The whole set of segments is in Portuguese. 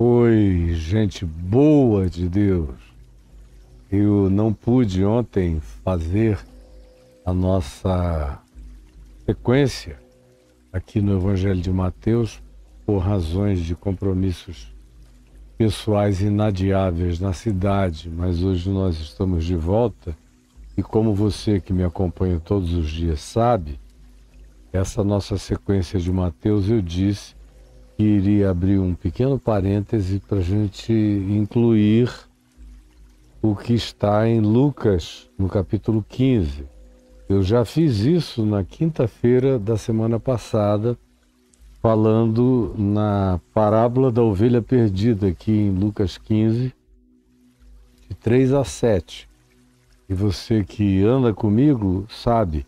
Oi, gente boa de Deus. Eu não pude ontem fazer a nossa sequência aqui no Evangelho de Mateus por razões de compromissos pessoais inadiáveis na cidade, mas hoje nós estamos de volta e como você que me acompanha todos os dias sabe, essa nossa sequência de Mateus eu disse que iria abrir um pequeno parêntese para a gente incluir o que está em Lucas, no capítulo 15. Eu já fiz isso na quinta-feira da semana passada, falando na parábola da ovelha perdida, aqui em Lucas 15, de 3 a 7. E você que anda comigo sabe,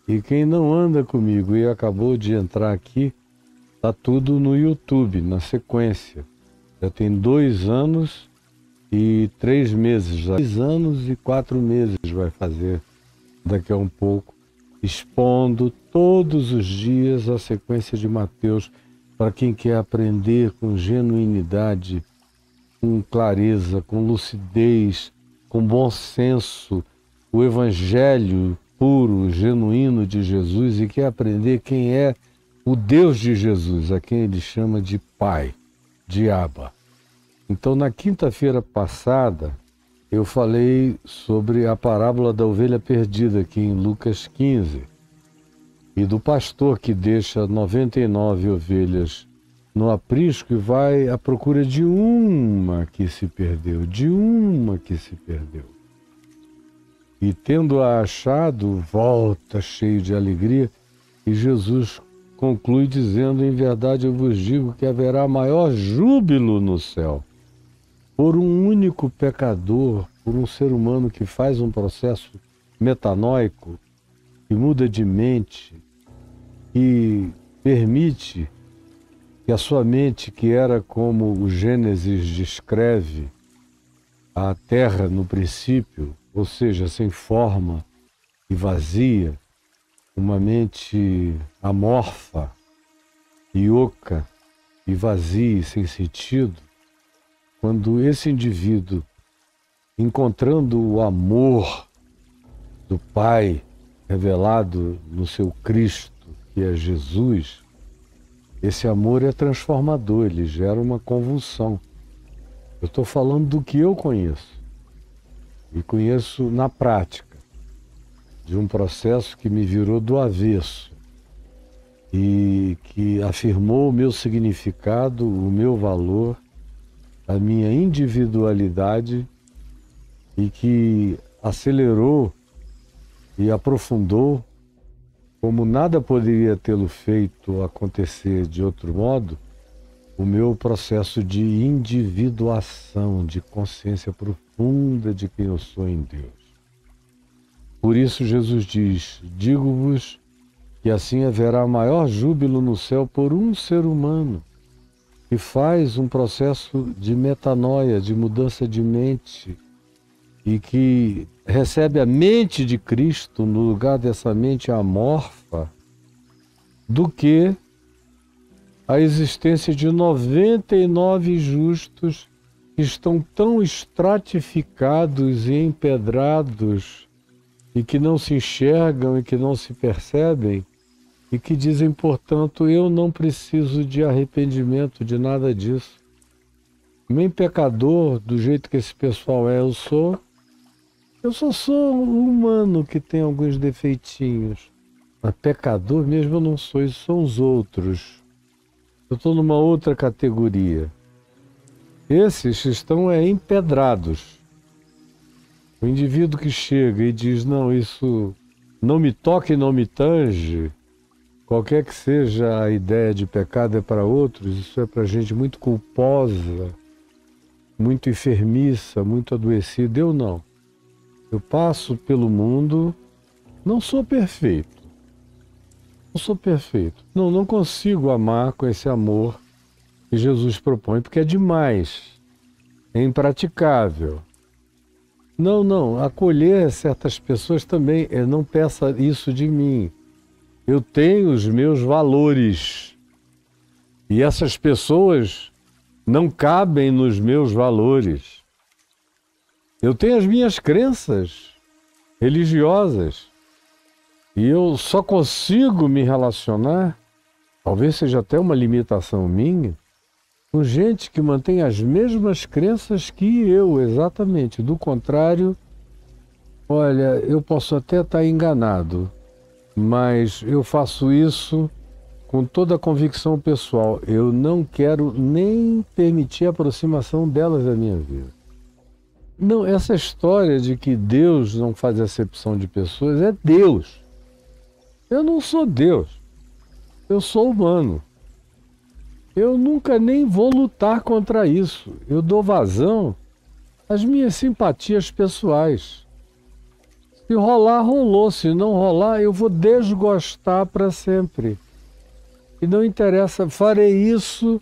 e quem não anda comigo e acabou de entrar aqui, está tudo no YouTube, na sequência. Já tem 2 anos e 3 meses, 2 anos e 4 meses vai fazer daqui a um pouco, expondo todos os dias a sequência de Mateus para quem quer aprender com genuinidade, com clareza, com lucidez, com bom senso, o evangelho puro, genuíno de Jesus e quer aprender quem é o Deus de Jesus, a quem ele chama de Pai, de Abba. Então, na quinta-feira passada, eu falei sobre a parábola da ovelha perdida aqui em Lucas 15 e do pastor que deixa 99 ovelhas no aprisco e vai à procura de uma que se perdeu, E tendo-a achado, volta cheio de alegria e Jesus conclui dizendo: em verdade eu vos digo que haverá maior júbilo no céu por um único pecador, por um ser humano que faz um processo metanoico, que muda de mente, que permite que a sua mente, que era como o Gênesis descreve, a terra no princípio, ou seja, sem forma e vazia, uma mente amorfa, e oca e vazia e sem sentido, quando esse indivíduo, encontrando o amor do Pai revelado no seu Cristo, que é Jesus, esse amor é transformador, ele gera uma convulsão. Eu estou falando do que eu conheço, e conheço na prática, de um processo que me virou do avesso e que afirmou o meu significado, o meu valor, a minha individualidade e que acelerou e aprofundou, como nada poderia tê-lo feito acontecer de outro modo, o meu processo de individuação, de consciência profunda de quem eu sou em Deus. Por isso Jesus diz: digo-vos que assim haverá maior júbilo no céu por um ser humano que faz um processo de metanoia, de mudança de mente e que recebe a mente de Cristo no lugar dessa mente amorfa, do que a existência de 99 justos que estão tão estratificados e empedrados e que não se enxergam e que não se percebem e que dizem, portanto, eu não preciso de arrependimento, de nada disso. Nem pecador, do jeito que esse pessoal é, eu só sou um humano que tem alguns defeitinhos. Mas pecador mesmo eu não sou, isso são os outros. Eu estou numa outra categoria. Esses estão empedrados. O indivíduo que chega e diz, não, isso não me toca e não me tange, qualquer que seja a ideia de pecado é para outros, isso é para gente muito culposa, muito enfermiça, muito adoecida. Eu não. Eu passo pelo mundo, não sou perfeito. Não consigo amar com esse amor que Jesus propõe, porque é demais, é impraticável. Não, acolher certas pessoas também, não peça isso de mim. Eu tenho os meus valores. E essas pessoas não cabem nos meus valores. Eu tenho as minhas crenças religiosas e eu só consigo me relacionar, talvez seja até uma limitação minha, com gente que mantém as mesmas crenças que eu, exatamente. Do contrário, olha, eu posso até estar enganado, mas eu faço isso com toda a convicção pessoal. Eu não quero nem permitir a aproximação delas da minha vida. Não, essa história de que Deus não faz acepção de pessoas é Deus. Eu não sou Deus. Eu sou humano. Eu nunca nem vou lutar contra isso. Eu dou vazão às minhas simpatias pessoais. Se rolar, rolou. Se não rolar, eu vou desgostar para sempre. E não interessa, farei isso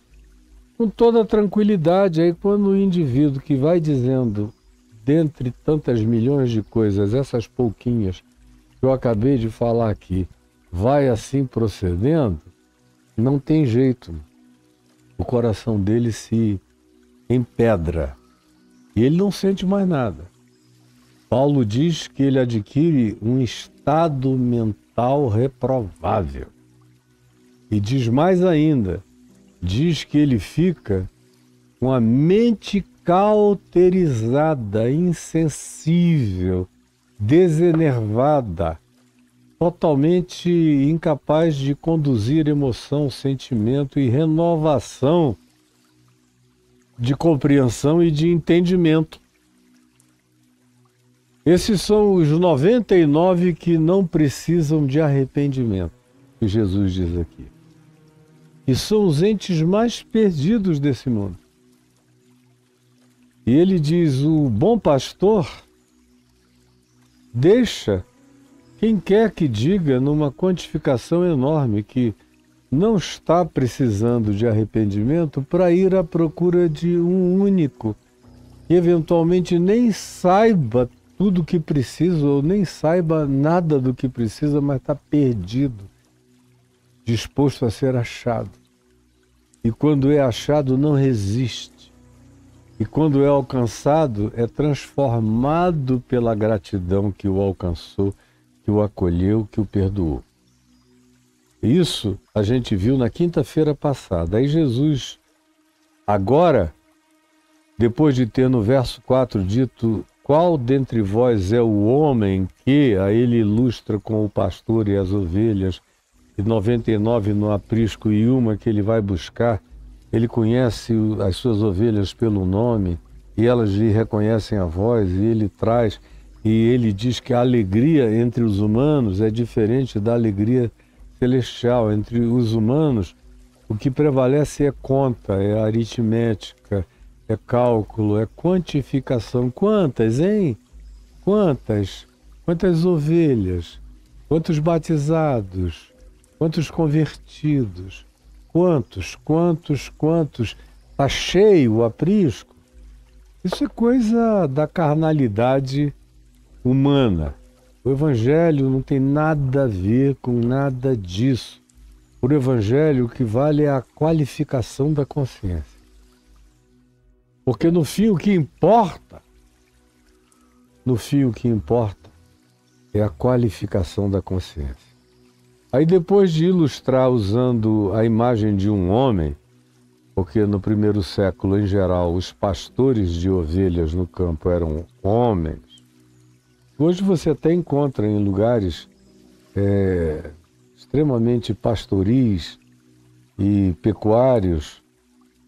com toda tranquilidade. Aí quando o indivíduo que vai dizendo, dentre tantas milhões de coisas, essas pouquinhas que eu acabei de falar aqui, vai assim procedendo, não tem jeito. O coração dele se empedra e ele não sente mais nada. Paulo diz que ele adquire um estado mental reprovável. E diz mais ainda, diz que ele fica com a mente cauterizada, insensível, desenervada, totalmente incapaz de conduzir emoção, sentimento e renovação de compreensão e de entendimento. Esses são os 99 que não precisam de arrependimento, que Jesus diz aqui. E são os entes mais perdidos desse mundo. E ele diz, o bom pastor deixa quem quer que diga numa quantificação enorme que não está precisando de arrependimento para ir à procura de um único que eventualmente nem saiba tudo o que precisa ou nem saiba nada do que precisa, mas está perdido, disposto a ser achado. E quando é achado, não resiste. E quando é alcançado, é transformado pela gratidão que o alcançou, que o acolheu, que o perdoou. Isso a gente viu na quinta-feira passada. Aí Jesus, agora, depois de ter no verso 4 dito, qual dentre vós é o homem que, a ele ilustra com o pastor e as ovelhas, e 99 no aprisco e uma que ele vai buscar, ele conhece as suas ovelhas pelo nome, e elas lhe reconhecem a voz, e ele traz, e ele diz que a alegria entre os humanos é diferente da alegria celestial. Entre os humanos, o que prevalece é conta, é aritmética, é cálculo, é quantificação. Quantas, hein? Quantas? Quantas ovelhas? Quantos batizados? Quantos convertidos? Quantos? Está cheio o aprisco? Isso é coisa da carnalidade humana. O Evangelho não tem nada a ver com nada disso. O Evangelho, o que vale é a qualificação da consciência. Porque no fim o que importa, é a qualificação da consciência. Aí depois de ilustrar usando a imagem de um homem, porque no primeiro século, em geral, os pastores de ovelhas no campo eram homens. Hoje você até encontra em lugares extremamente pastoris e pecuários,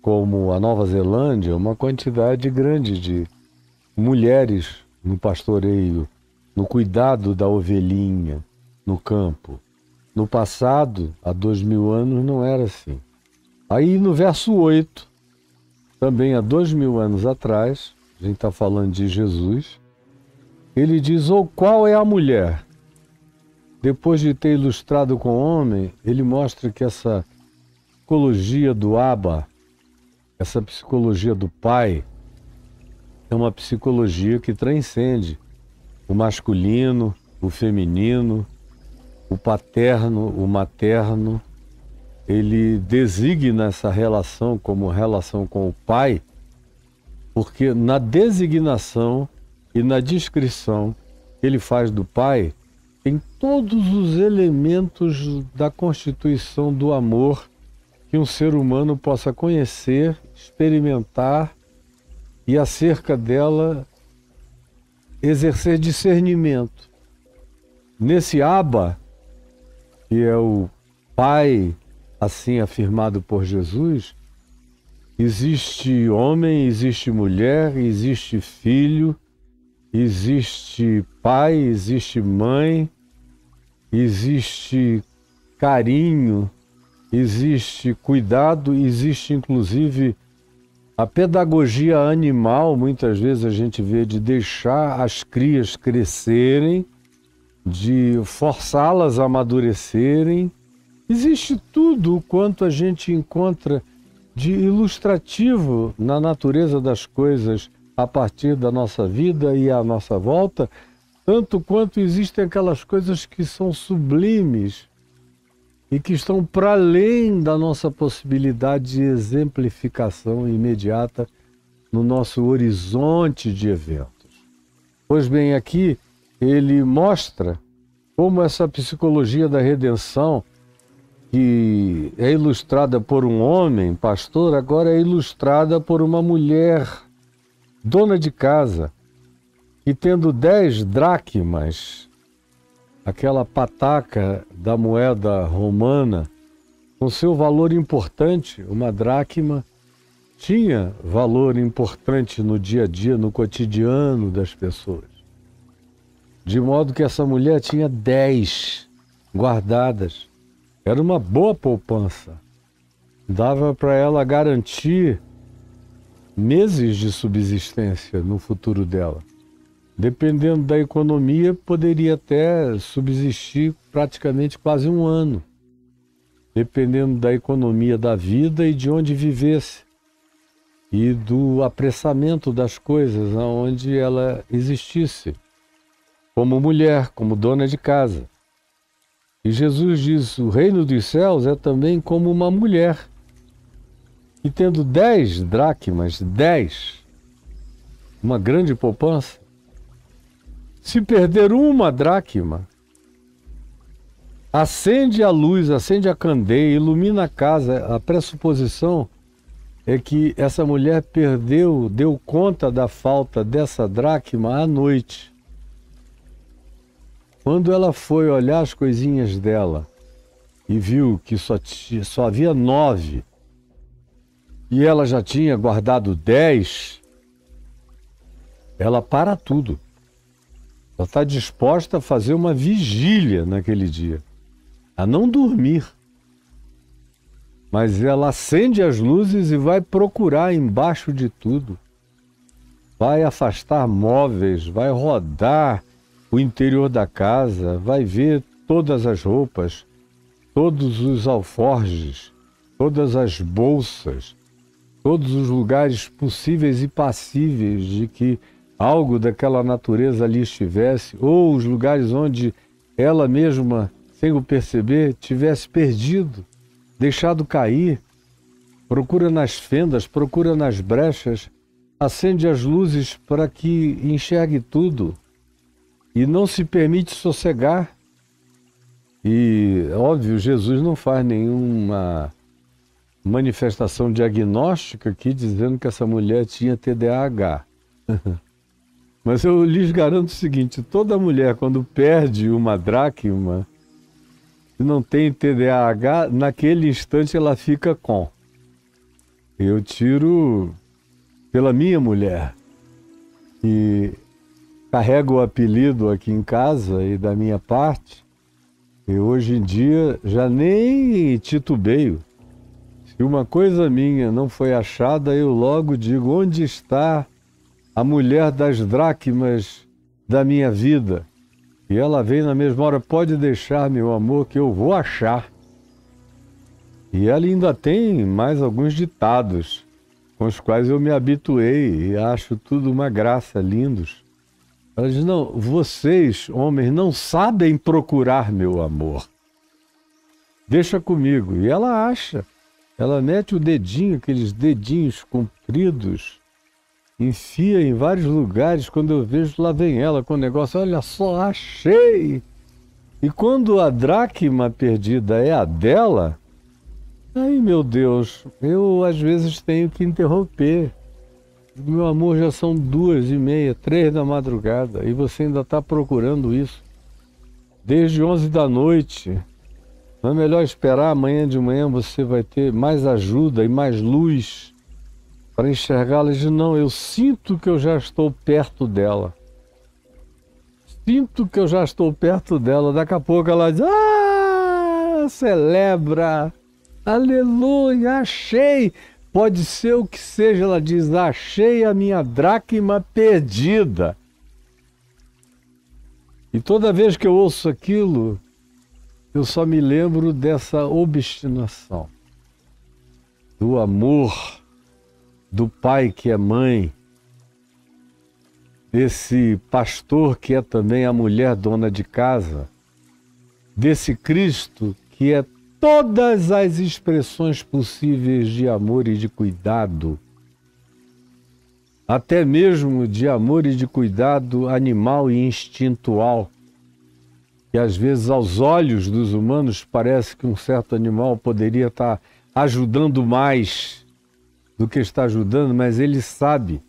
como a Nova Zelândia, uma quantidade grande de mulheres no pastoreio, no cuidado da ovelhinha, no campo. No passado, há 2000 anos, não era assim. Aí no verso 8, também há 2000 anos atrás, a gente está falando de Jesus, ele diz, ou qual é a mulher? Depois de ter ilustrado com o homem, ele mostra que essa psicologia do Abba, essa psicologia do pai, é uma psicologia que transcende o masculino, o feminino, o paterno, o materno, ele designa essa relação como relação com o Pai, porque na designação e na descrição que ele faz do Pai, tem todos os elementos da constituição do amor que um ser humano possa conhecer, experimentar e acerca dela exercer discernimento. Nesse Abba, que é o Pai, assim afirmado por Jesus, existe homem, existe mulher, existe filho, existe pai, existe mãe, existe carinho, existe cuidado, existe inclusive a pedagogia animal. Muitas vezes a gente vê de deixar as crias crescerem, de forçá-las a amadurecerem. Existe tudo quanto a gente encontra de ilustrativo na natureza das coisas a partir da nossa vida e à nossa volta, tanto quanto existem aquelas coisas que são sublimes e que estão para além da nossa possibilidade de exemplificação imediata no nosso horizonte de eventos. Pois bem, aqui ele mostra como essa psicologia da redenção, que é ilustrada por um homem, pastor, agora é ilustrada por uma mulher, dona de casa, que tendo 10 dracmas, aquela pataca da moeda romana, com seu valor importante, uma dracma tinha valor importante no dia a dia, no cotidiano das pessoas. De modo que essa mulher tinha 10 guardadas. Era uma boa poupança. Dava para ela garantir meses de subsistência no futuro dela. Dependendo da economia, poderia até subsistir praticamente quase um ano. Dependendo da economia da vida e de onde vivesse. E do apressamento das coisas aonde ela existisse. Como mulher, como dona de casa. E Jesus diz, o reino dos céus é também como uma mulher. E tendo 10 dracmas, 10, uma grande poupança, se perder uma dracma, acende a luz, acende a candeia, ilumina a casa. A pressuposição é que essa mulher deu conta da falta dessa dracma à noite. Quando ela foi olhar as coisinhas dela e viu que só havia 9 e ela já tinha guardado 10, ela para tudo. Ela está disposta a fazer uma vigília naquele dia, a não dormir. Mas ela acende as luzes e vai procurar embaixo de tudo. Vai afastar móveis, vai rodar o interior da casa, vai ver todas as roupas, todos os alforjes, todas as bolsas, todos os lugares possíveis e passíveis de que algo daquela natureza ali estivesse, ou os lugares onde ela mesma, sem o perceber, tivesse perdido, deixado cair. Procura nas fendas, procura nas brechas, acende as luzes para que enxergue tudo. E não se permite sossegar. E, óbvio, Jesus não faz nenhuma manifestação diagnóstica aqui dizendo que essa mulher tinha TDAH. Mas eu lhes garanto o seguinte, toda mulher quando perde uma dracma e não tem TDAH, naquele instante ela fica com. Eu tiro pela minha mulher, que carrego o apelido aqui em casa e da minha parte, e hoje em dia já nem titubeio. Se uma coisa minha não foi achada, eu logo digo, onde está a mulher das dracmas da minha vida? E ela vem na mesma hora, pode deixar, meu amor, que eu vou achar. E ela ainda tem mais alguns ditados, com os quais eu me habituei e acho tudo uma graça, lindos. Ela diz, não, vocês, homens, não sabem procurar meu amor. deixa comigo. E ela acha. Ela mete o dedinho, aqueles dedinhos compridos, enfia em vários lugares. Quando eu vejo, lá vem ela com o negócio, olha só, achei! E quando a dracma perdida é a dela, ai meu Deus, eu às vezes tenho que interromper. Meu amor, já são 2h30, 3 da madrugada, e você ainda está procurando isso. Desde 11 da noite. Não é melhor esperar? Amanhã de manhã você vai ter mais ajuda e mais luz para enxergá-la. Diz, não, eu sinto que eu já estou perto dela. Sinto que eu já estou perto dela. Daqui a pouco ela diz, celebra, aleluia, achei. Pode ser o que seja, ela diz, achei a minha dracma perdida. E toda vez que eu ouço aquilo, eu só me lembro dessa obstinação, do amor do pai que é mãe, desse pastor que é também a mulher dona de casa, desse Cristo que é todas as expressões possíveis de amor e de cuidado, até mesmo de amor e de cuidado animal e instintual, que às vezes aos olhos dos humanos parece que um certo animal poderia estar ajudando mais do que está ajudando, mas ele sabe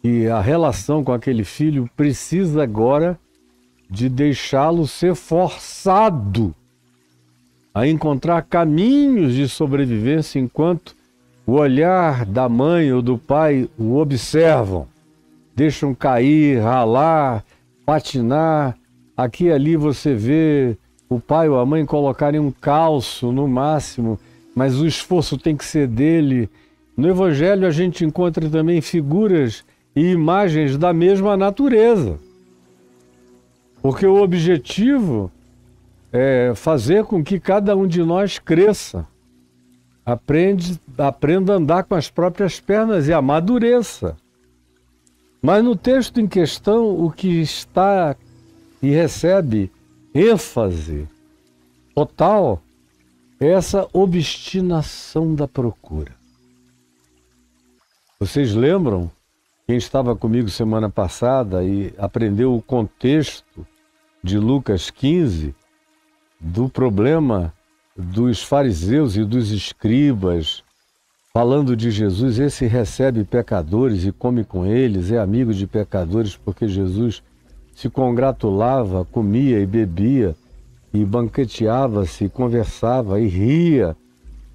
que a relação com aquele filho precisa agora de deixá-lo ser forçado a encontrar caminhos de sobrevivência enquanto o olhar da mãe ou do pai o observam, deixam cair, ralar, patinar. Aqui e ali você vê o pai ou a mãe colocarem um calço no máximo, mas o esforço tem que ser dele. No Evangelho a gente encontra também figuras e imagens da mesma natureza. Porque o objetivo é fazer com que cada um de nós cresça, aprenda a andar com as próprias pernas e amadureça. Mas no texto em questão, o que está e recebe ênfase total é essa obstinação da procura. Vocês lembram, quem estava comigo semana passada e aprendeu o contexto de Lucas 15, do problema dos fariseus e dos escribas, falando de Jesus, esse recebe pecadores e come com eles, é amigo de pecadores, porque Jesus se congratulava, comia e bebia, e banqueteava-se, conversava, e ria,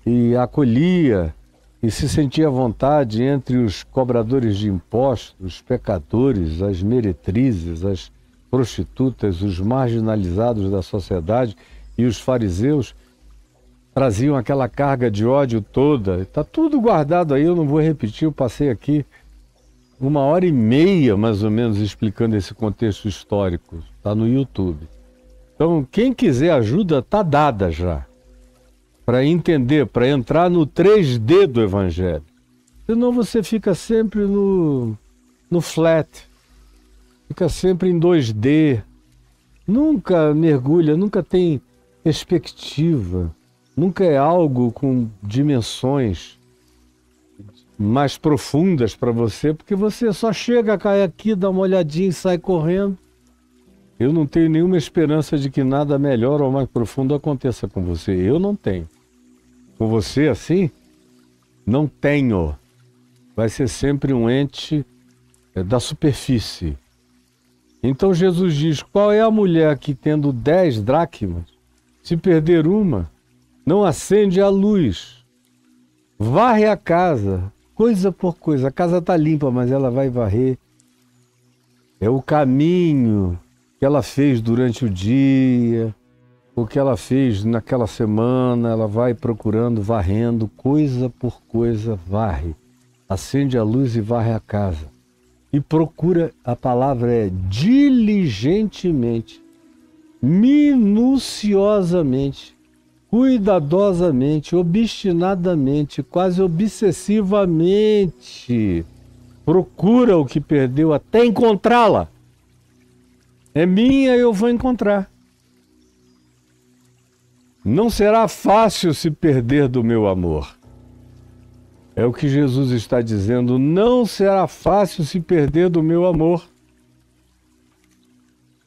e acolhia, e se sentia à vontade entre os cobradores de impostos, os pecadores, as meretrizes, as prostitutas, os marginalizados da sociedade, e os fariseus traziam aquela carga de ódio toda. Está tudo guardado aí, eu não vou repetir, eu passei aqui 1h30 mais ou menos explicando esse contexto histórico, está no YouTube. Então quem quiser ajuda está dada já, para entender, para entrar no 3D do Evangelho. Senão você fica sempre no flat, fica sempre em 2D, nunca mergulha, nunca tem perspectiva, nunca é algo com dimensões mais profundas para você, porque você só chega, cai aqui, dá uma olhadinha e sai correndo. Eu não tenho nenhuma esperança de que nada melhor ou mais profundo aconteça com você. Eu não tenho. Com você assim? Não tenho. Vai ser sempre um ente da superfície. Então Jesus diz, qual é a mulher que tendo 10 dracmas, se perder uma, não acende a luz, varre a casa, coisa por coisa. A casa está limpa, mas ela vai varrer. É o caminho que ela fez durante o dia, o que ela fez naquela semana, ela vai procurando, varrendo, coisa por coisa, varre. Acende a luz e varre a casa. E procura, a palavra é diligentemente, minuciosamente, cuidadosamente, obstinadamente, quase obsessivamente, procura o que perdeu até encontrá-la. É minha, eu vou encontrar. Não será fácil se perder do meu amor. É o que Jesus está dizendo, não será fácil se perder do meu amor.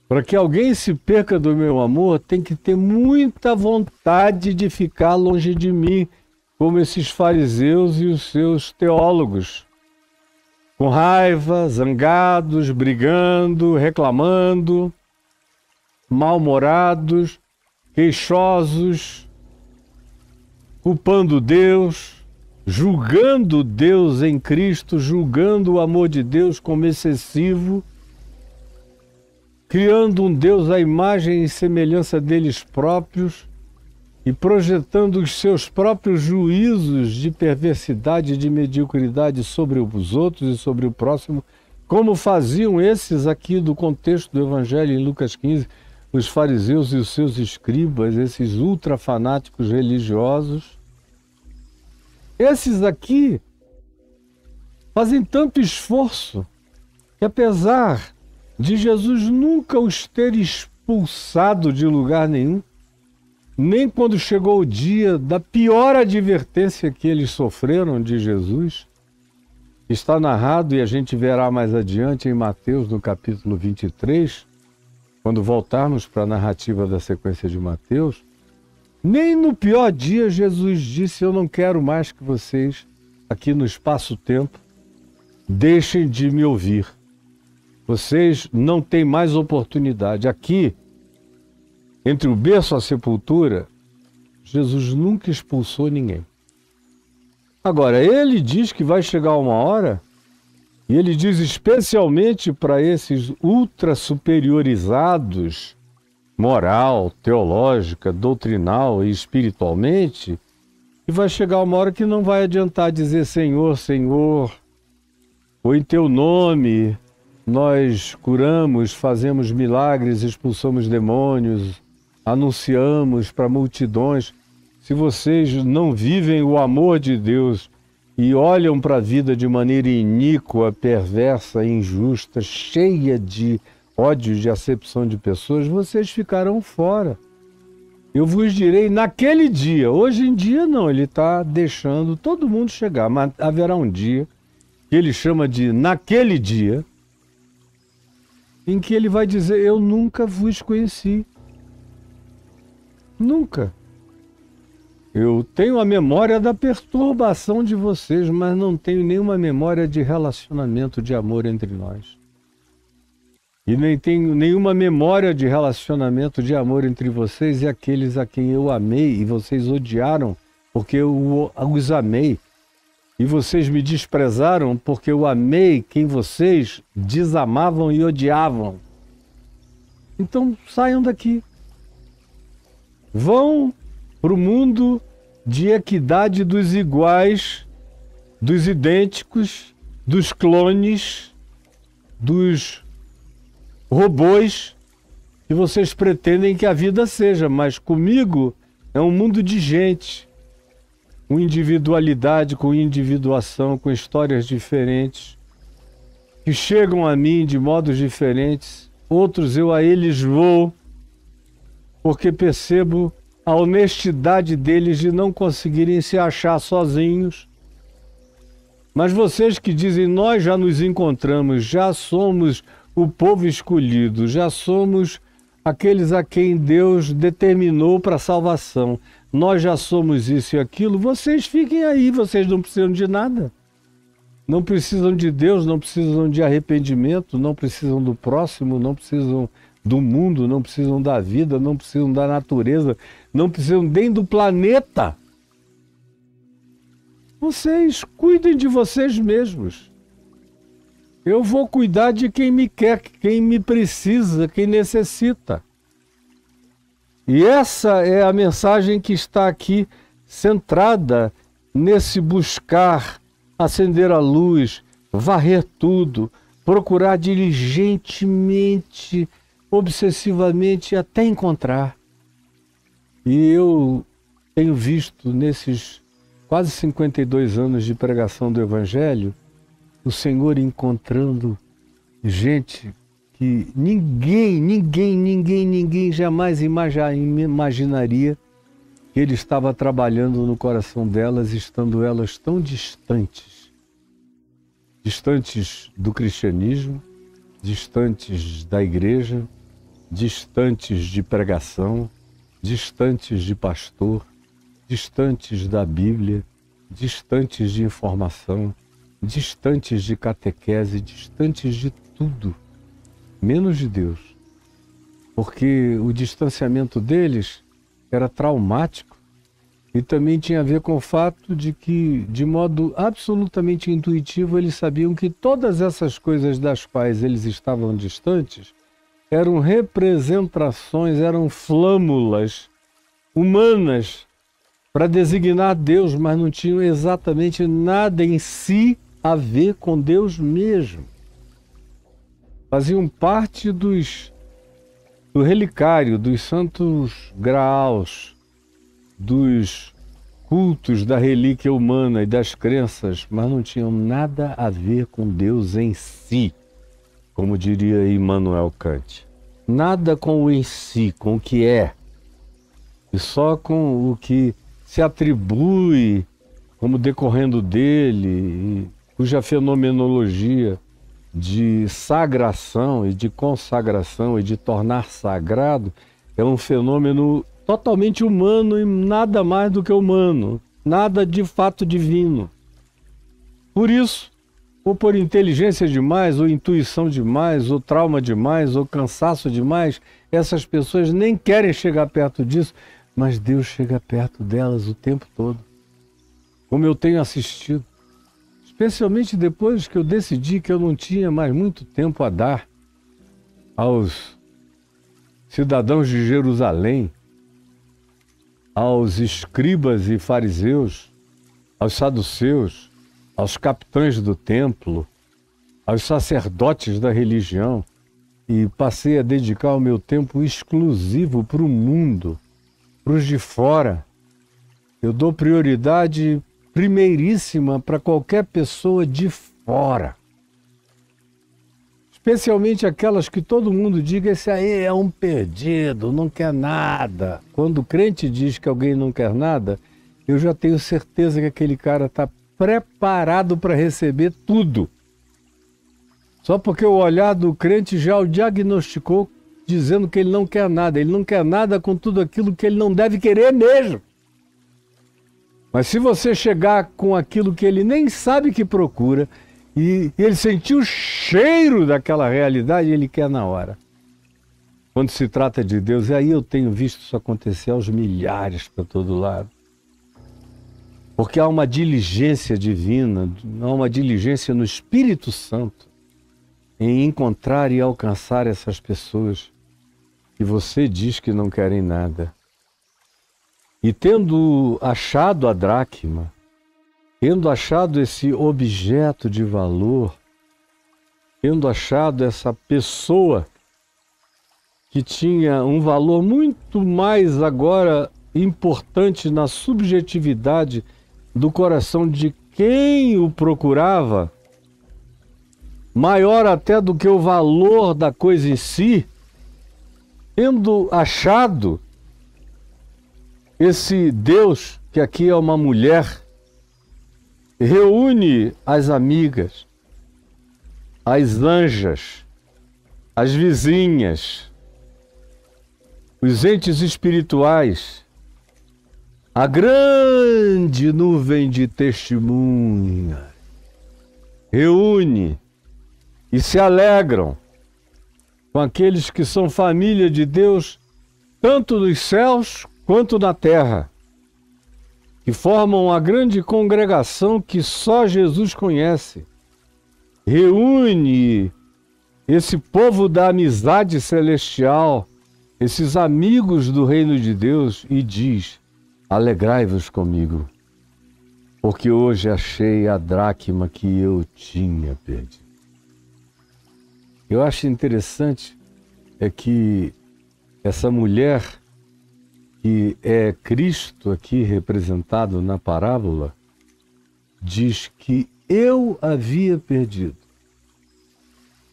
Para que alguém se perca do meu amor, tem que ter muita vontade de ficar longe de mim, como esses fariseus e os seus teólogos. Com raiva, zangados, brigando, reclamando, mal-humorados, queixosos, culpando Deus, julgando Deus em Cristo, julgando o amor de Deus como excessivo, criando um Deus à imagem e semelhança deles próprios e projetando os seus próprios juízos de perversidade e de mediocridade sobre os outros e sobre o próximo, como faziam esses aqui do contexto do Evangelho em Lucas 15, os fariseus e os seus escribas, esses ultrafanáticos religiosos. Esses aqui fazem tanto esforço que, apesar de Jesus nunca os ter expulsado de lugar nenhum, nem quando chegou o dia da pior advertência que eles sofreram de Jesus, está narrado e a gente verá mais adiante em Mateus, no capítulo 23, quando voltarmos para a narrativa da sequência de Mateus, nem no pior dia Jesus disse: eu não quero mais que vocês, aqui no espaço-tempo, deixem de me ouvir. Vocês não têm mais oportunidade. Aqui, entre o berço e a sepultura, Jesus nunca expulsou ninguém. Agora, ele diz que vai chegar uma hora, e ele diz especialmente para esses ultra superiorizados, moral, teológica, doutrinal e espiritualmente, que vai chegar uma hora que não vai adiantar dizer Senhor, Senhor, ou em teu nome nós curamos, fazemos milagres, expulsamos demônios, anunciamos para multidões. Se vocês não vivem o amor de Deus e olham para a vida de maneira iníqua, perversa, injusta, cheia de ódio, de acepção de pessoas, vocês ficarão fora. Eu vos direi naquele dia. Hoje em dia não, ele está deixando todo mundo chegar, mas haverá um dia que ele chama de naquele dia, em que ele vai dizer: eu nunca vos conheci. Nunca. Eu tenho a memória da perturbação de vocês, mas não tenho nenhuma memória de relacionamento de amor entre nós. E nem tenho nenhuma memória de relacionamento de amor entre vocês e aqueles a quem eu amei e vocês odiaram porque eu os amei. E vocês me desprezaram porque eu amei quem vocês desamavam e odiavam. Então saiam daqui. Vão para o mundo de equidade dos iguais, dos idênticos, dos clones, dos robôs que vocês pretendem que a vida seja. Mas comigo é um mundo de gente, com individualidade, com individuação, com histórias diferentes, que chegam a mim de modos diferentes. Outros eu a eles vou, porque percebo a honestidade deles de não conseguirem se achar sozinhos. Mas vocês que dizem: nós já nos encontramos, já somos o povo escolhido, já somos aqueles a quem Deus determinou para a salvação, nós já somos isso e aquilo, vocês fiquem aí, vocês não precisam de nada. Não precisam de Deus, não precisam de arrependimento, não precisam do próximo, não precisam do mundo, não precisam da vida, não precisam da natureza, não precisam nem do planeta. Vocês cuidem de vocês mesmos. Eu vou cuidar de quem me quer, quem me precisa, quem necessita. E essa é a mensagem que está aqui centrada nesse buscar acender a luz, varrer tudo, procurar diligentemente, obsessivamente, até encontrar. E eu tenho visto nesses quase 52 anos de pregação do Evangelho, o Senhor encontrando gente que ninguém jamais imaginaria que ele estava trabalhando no coração delas, estando elas tão distantes do cristianismo, distantes da igreja, distantes de pregação, distantes de pastor, distantes da Bíblia, distantes de informação, distantes de catequese, distantes de tudo, menos de Deus. Porque o distanciamento deles era traumático e também tinha a ver com o fato de que, de modo absolutamente intuitivo, eles sabiam que todas essas coisas das quais eles estavam distantes eram representações, eram flâmulas humanas para designar Deus, mas não tinham exatamente nada em si a ver com Deus mesmo. Faziam parte do relicário, dos santos graus, dos cultos da relíquia humana e das crenças, mas não tinham nada a ver com Deus em si, como diria Immanuel Kant. Nada com o em si, com o que é, e só com o que se atribui como decorrendo dele, cuja fenomenologia de sagração e de consagração e de tornar sagrado é um fenômeno totalmente humano e nada mais do que humano, nada de fato divino. Por isso, ou por inteligência demais, ou intuição demais, ou trauma demais, ou cansaço demais, essas pessoas nem querem chegar perto disso, mas Deus chega perto delas o tempo todo. Como eu tenho assistido. Especialmente depois que eu decidi que eu não tinha mais muito tempo a dar aos cidadãos de Jerusalém, aos escribas e fariseus, aos saduceus, aos capitães do templo, aos sacerdotes da religião, e passei a dedicar o meu tempo exclusivo para o mundo, para os de fora. Eu dou prioridade primeiríssima para qualquer pessoa de fora. Especialmente aquelas que todo mundo diga, esse aí é um perdido, não quer nada. Quando o crente diz que alguém não quer nada, eu já tenho certeza que aquele cara está preparado para receber tudo. Só porque o olhar do crente já o diagnosticou dizendo que ele não quer nada. Ele não quer nada com tudo aquilo que ele não deve querer mesmo. Mas se você chegar com aquilo que ele nem sabe que procura, e ele sentiu o cheiro daquela realidade, ele quer na hora. Quando se trata de Deus, e aí eu tenho visto isso acontecer aos milhares para todo lado. Porque há uma diligência divina, há uma diligência no Espírito Santo em encontrar e alcançar essas pessoas que você diz que não querem nada. E tendo achado a dracma, tendo achado esse objeto de valor, tendo achado essa pessoa que tinha um valor muito mais agora importante na subjetividade do coração de quem o procurava, maior até do que o valor da coisa em si, tendo achado esse Deus, que aqui é uma mulher, reúne as amigas, as anjas, as vizinhas, os entes espirituais, a grande nuvem de testemunhas, reúne e se alegram com aqueles que são família de Deus, tanto nos céus quanto na terra, que formam a grande congregação que só Jesus conhece. Reúne esse povo da amizade celestial, esses amigos do reino de Deus, e diz: alegrai-vos comigo, porque hoje achei a dracma que eu tinha perdido. Eu acho interessante é que essa mulher, que é Cristo aqui representado na parábola, diz que eu havia perdido.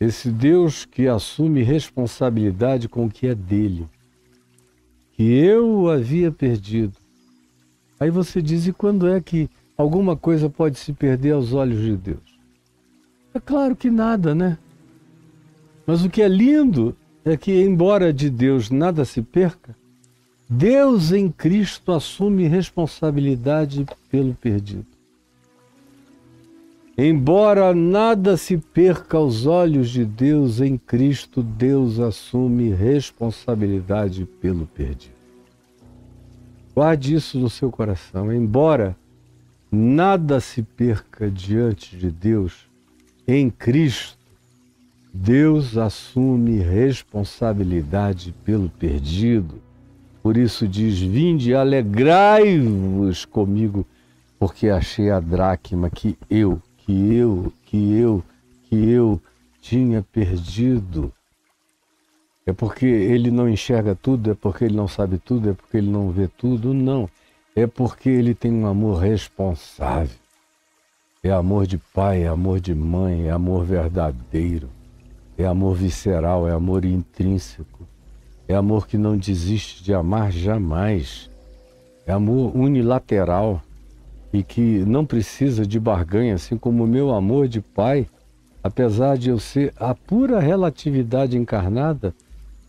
Esse Deus que assume responsabilidade com o que é dele, que eu havia perdido, Aí você diz, e quando é que alguma coisa pode se perder aos olhos de Deus? É claro que nada, né? Mas o que é lindo é que, embora de Deus nada se perca, Deus em Cristo assume responsabilidade pelo perdido. Embora nada se perca aos olhos de Deus, em Cristo, Deus assume responsabilidade pelo perdido. Guarde isso no seu coração. Embora nada se perca diante de Deus, em Cristo, Deus assume responsabilidade pelo perdido. Por isso diz, vinde, alegrai-vos comigo, porque achei a dracma que eu tinha perdido. É porque ele não enxerga tudo, é porque ele não sabe tudo, é porque ele não vê tudo, não. É porque ele tem um amor responsável. É amor de pai, é amor de mãe, é amor verdadeiro, é amor visceral, é amor intrínseco, é amor que não desiste de amar jamais, é amor unilateral e que não precisa de barganha, assim como o meu amor de pai, apesar de eu ser a pura relatividade encarnada,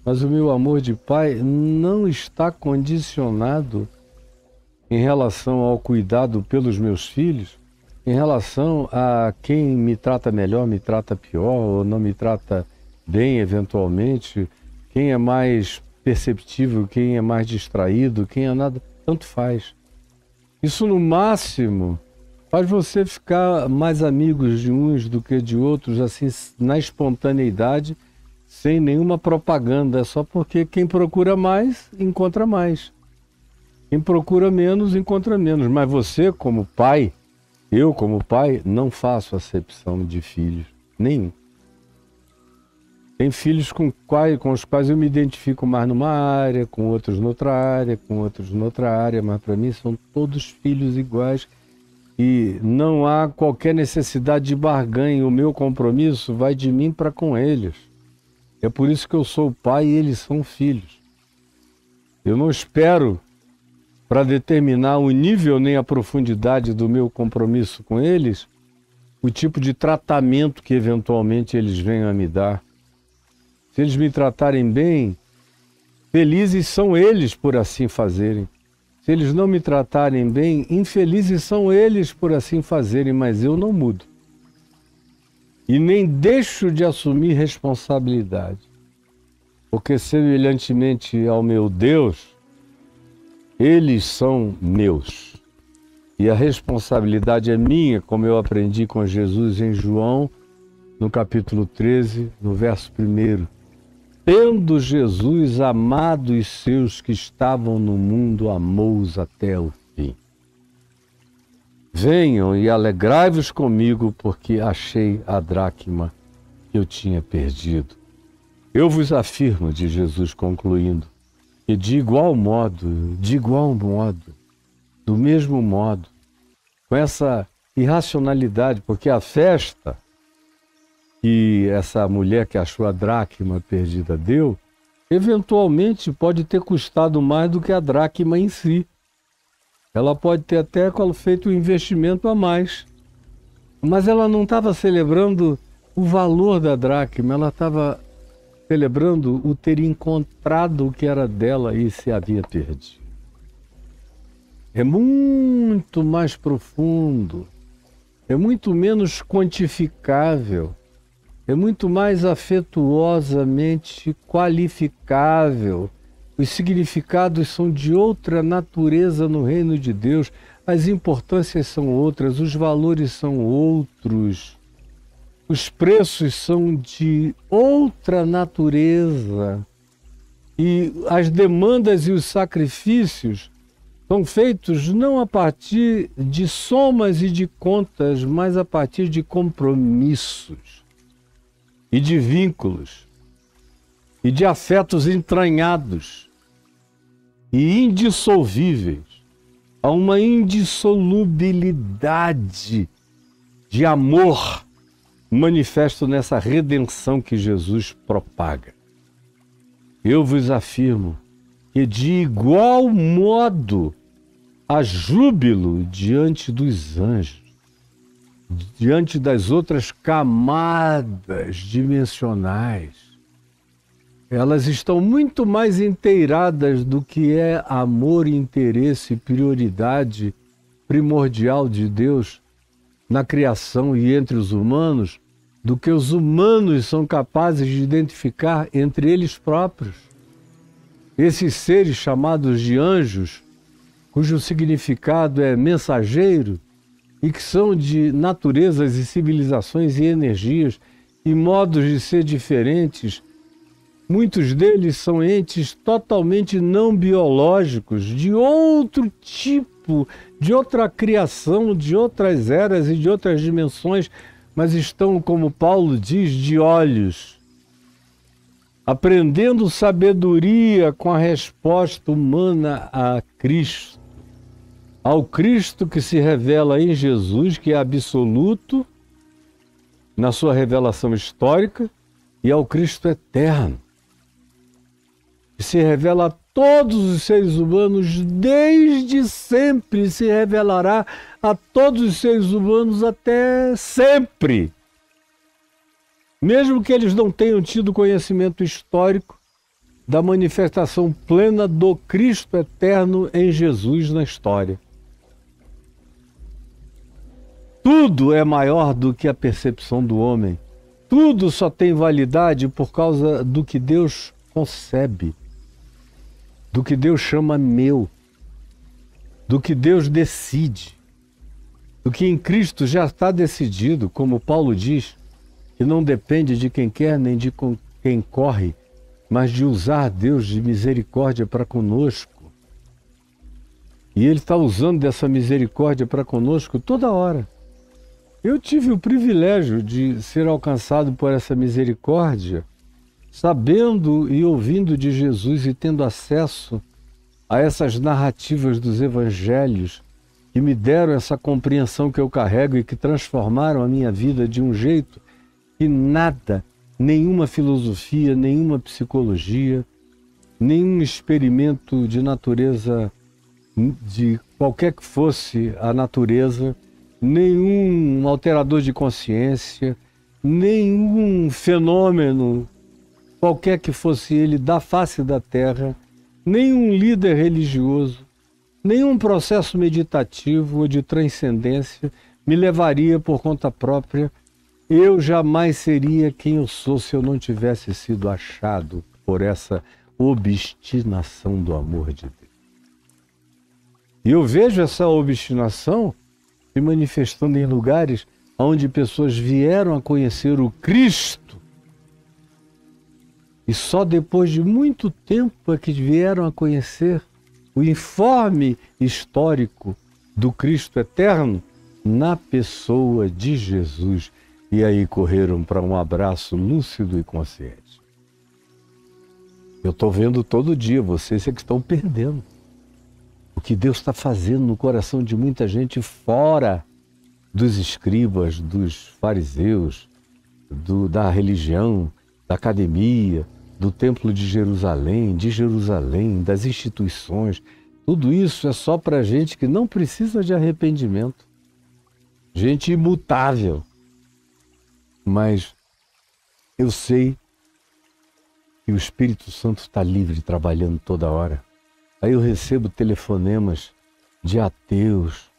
mas o meu amor de pai não está condicionado em relação ao cuidado pelos meus filhos, em relação a quem me trata melhor, me trata pior, ou não me trata bem eventualmente, quem é mais perceptível, quem é mais distraído, quem é nada, tanto faz. Isso no máximo faz você ficar mais amigos de uns do que de outros, assim, na espontaneidade, sem nenhuma propaganda, só porque quem procura mais, encontra mais. Quem procura menos, encontra menos. Mas você, como pai, eu, como pai, não faço acepção de filhos, nenhum. Tem filhos com os quais eu me identifico mais numa área, com outros noutra área, com outros noutra área, mas para mim são todos filhos iguais e não há qualquer necessidade de barganha. O meu compromisso vai de mim para com eles. É por isso que eu sou pai e eles são filhos. Eu não espero para determinar o nível nem a profundidade do meu compromisso com eles, o tipo de tratamento que eventualmente eles venham a me dar. Se eles me tratarem bem, felizes são eles por assim fazerem. Se eles não me tratarem bem, infelizes são eles por assim fazerem, mas eu não mudo. E nem deixo de assumir responsabilidade. Porque semelhantemente ao meu Deus, eles são meus. E a responsabilidade é minha, como eu aprendi com Jesus em João, no capítulo 13, no verso 1. Tendo Jesus amado os seus que estavam no mundo, amou-os até o fim. Venham e alegrai-vos comigo, porque achei a dracma que eu tinha perdido. Eu vos afirmo, diz Jesus concluindo, que de igual modo, do mesmo modo, com essa irracionalidade, porque a festa que essa mulher que achou a dracma perdida deu, eventualmente pode ter custado mais do que a dracma em si. Ela pode ter até feito um investimento a mais. Mas ela não estava celebrando o valor da dracma, ela estava celebrando o ter encontrado o que era dela e se havia perdido. É muito mais profundo, é muito menos quantificável, é muito mais afetuosamente qualificável. Os significados são de outra natureza no reino de Deus, as importâncias são outras, os valores são outros, os preços são de outra natureza e as demandas e os sacrifícios são feitos não a partir de somas e de contas, mas a partir de compromissos e de vínculos, e de afetos entranhados e indissolvíveis. Há uma indissolubilidade de amor manifesto nessa redenção que Jesus propaga. Eu vos afirmo que de igual modo há júbilo diante dos anjos, diante das outras camadas dimensionais. Elas estão muito mais inteiradas do que é amor, interesse, prioridade primordial de Deus na criação e entre os humanos, do que os humanos são capazes de identificar entre eles próprios. Esses seres chamados de anjos, cujo significado é mensageiro, e que são de naturezas e civilizações e energias e modos de ser diferentes, muitos deles são entes totalmente não biológicos, de outro tipo, de outra criação, de outras eras e de outras dimensões, mas estão, como Paulo diz, de olhos, aprendendo sabedoria com a resposta humana a Cristo. Ao Cristo que se revela em Jesus, que é absoluto na sua revelação histórica, e ao Cristo eterno, que se revela a todos os seres humanos desde sempre, se revelará a todos os seres humanos até sempre. Mesmo que eles não tenham tido conhecimento histórico da manifestação plena do Cristo eterno em Jesus na história. Tudo é maior do que a percepção do homem. Tudo só tem validade por causa do que Deus concebe, do que Deus chama meu, do que Deus decide, do que em Cristo já está decidido, como Paulo diz, que não depende de quem quer nem de quem corre, mas de usar Deus de misericórdia para conosco. E Ele está usando dessa misericórdia para conosco toda hora. Eu tive o privilégio de ser alcançado por essa misericórdia, sabendo e ouvindo de Jesus e tendo acesso a essas narrativas dos evangelhos que me deram essa compreensão que eu carrego e que transformaram a minha vida de um jeito que nada, nenhuma filosofia, nenhuma psicologia, nenhum experimento de natureza, de qualquer que fosse a natureza, nenhum alterador de consciência, nenhum fenômeno, qualquer que fosse ele, da face da terra, nenhum líder religioso, nenhum processo meditativo ou de transcendência me levaria por conta própria. Eu jamais seria quem eu sou se eu não tivesse sido achado por essa obstinação do amor de Deus. E eu vejo essa obstinação se manifestando em lugares onde pessoas vieram a conhecer o Cristo e só depois de muito tempo é que vieram a conhecer o informe histórico do Cristo eterno na pessoa de Jesus. E aí correram para um abraço lúcido e consciente. Eu estou vendo todo dia, vocês é que estão perdendo o que Deus está fazendo no coração de muita gente fora dos escribas, dos fariseus, da religião, da academia, do Templo de Jerusalém, das instituições. Tudo isso é só para gente que não precisa de arrependimento. Gente imutável. Mas eu sei que o Espírito Santo está livre, trabalhando toda hora. Aí eu recebo telefonemas de ateus,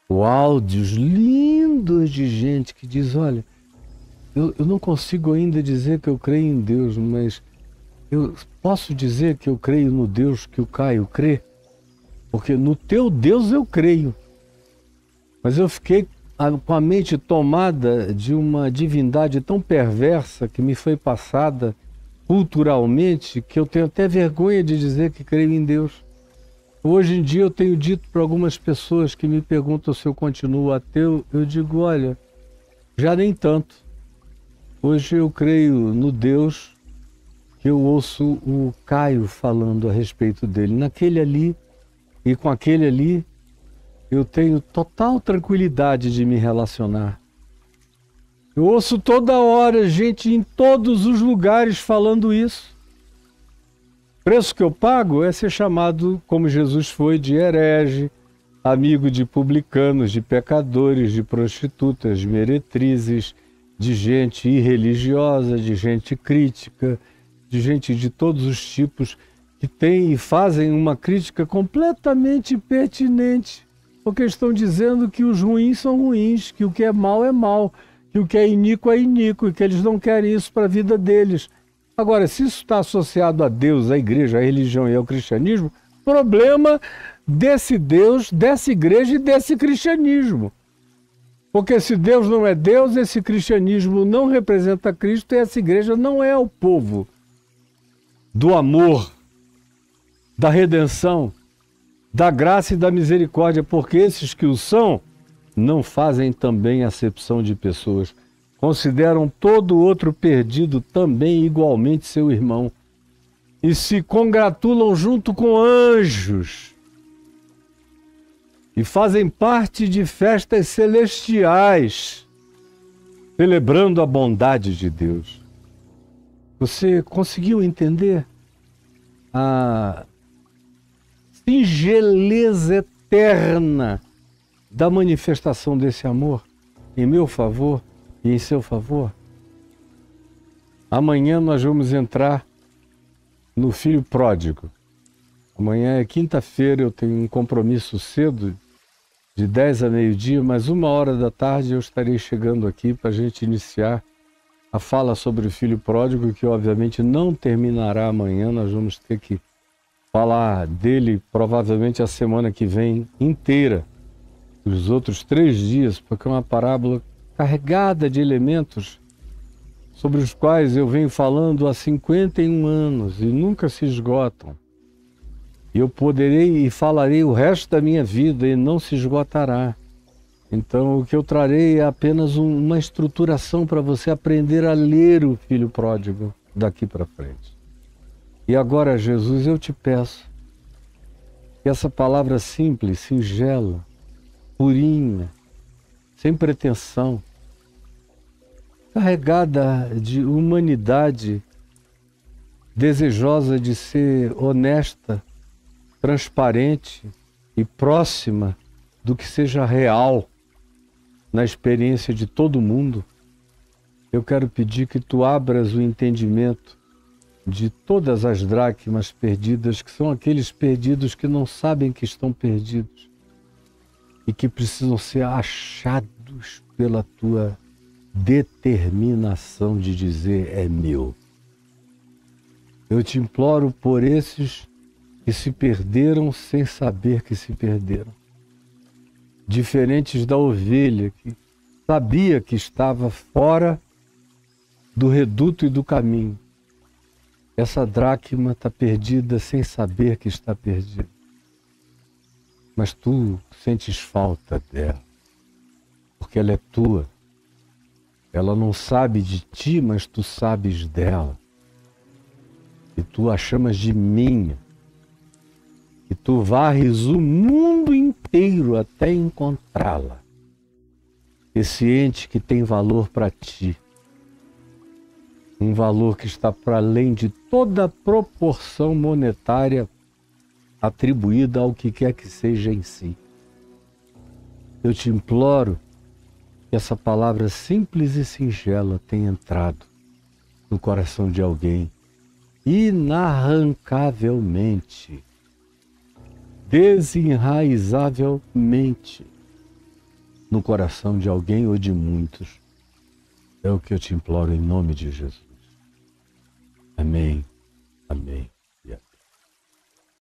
ou áudios lindos de gente que diz, olha, eu não consigo ainda dizer que eu creio em Deus, mas eu posso dizer que eu creio no Deus que o Caio crê, porque no teu Deus eu creio. Mas eu fiquei com a mente tomada de uma divindade tão perversa que me foi passada culturalmente, que eu tenho até vergonha de dizer que creio em Deus. Hoje em dia eu tenho dito para algumas pessoas que me perguntam se eu continuo ateu, eu digo, olha, já nem tanto. Hoje eu creio no Deus que eu ouço o Caio falando a respeito dele. Naquele ali e com aquele ali, eu tenho total tranquilidade de me relacionar. Eu ouço toda hora gente em todos os lugares falando isso. O preço que eu pago é ser chamado, como Jesus foi, de herege, amigo de publicanos, de pecadores, de prostitutas, de meretrizes, de gente irreligiosa, de gente crítica, de gente de todos os tipos que têm e fazem uma crítica completamente pertinente, porque estão dizendo que os ruins são ruins, que o que é mal é mal, que o que é iníquo é iníquo e que eles não querem isso para a vida deles. Agora, se isso está associado a Deus, à igreja, à religião e ao cristianismo, problema desse Deus, dessa igreja e desse cristianismo. Porque se Deus não é Deus, esse cristianismo não representa Cristo e essa igreja não é o povo do amor, da redenção, da graça e da misericórdia, porque esses que o são não fazem também acepção de pessoas. Consideram todo outro perdido também igualmente seu irmão e se congratulam junto com anjos e fazem parte de festas celestiais, celebrando a bondade de Deus. Você conseguiu entender a singeleza eterna da manifestação desse amor em meu favor e em seu favor? Amanhã nós vamos entrar no filho pródigo. Amanhã é quinta-feira, eu tenho um compromisso cedo, de 10 a meio-dia, mas 1h da tarde eu estarei chegando aqui para a gente iniciar a fala sobre o filho pródigo, que obviamente não terminará amanhã. Nós vamos ter que falar dele provavelmente a semana que vem inteira, os outros 3 dias, porque é uma parábola carregada de elementos sobre os quais eu venho falando há 51 anos e nunca se esgotam. Eu poderei e falarei o resto da minha vida e não se esgotará. Então o que eu trarei é apenas uma estruturação para você aprender a ler o filho pródigo daqui para frente. E agora, Jesus, eu te peço que essa palavra simples, singela, purinha, sem pretensão, carregada de humanidade, desejosa de ser honesta, transparente e próxima do que seja real na experiência de todo mundo, eu quero pedir que tu abras o entendimento de todas as dracmas perdidas, que são aqueles perdidos que não sabem que estão perdidos e que precisam ser achados pela tua determinação de dizer é meu. Eu te imploro por esses que se perderam sem saber que se perderam. Diferentes da ovelha que sabia que estava fora do reduto e do caminho. Essa dracma está perdida sem saber que está perdida. Mas tu sentes falta dela, porque ela é tua. Ela não sabe de ti, mas tu sabes dela. E tu a chamas de minha. E tu varres o mundo inteiro até encontrá-la. Esse ente que tem valor para ti. Um valor que está para além de toda proporção monetária atribuída ao que quer que seja em si. Eu te imploro que essa palavra simples e singela tenha entrado no coração de alguém inarrancavelmente, desenraizavelmente no coração de alguém ou de muitos. É o que eu te imploro em nome de Jesus. Amém, amém e amém.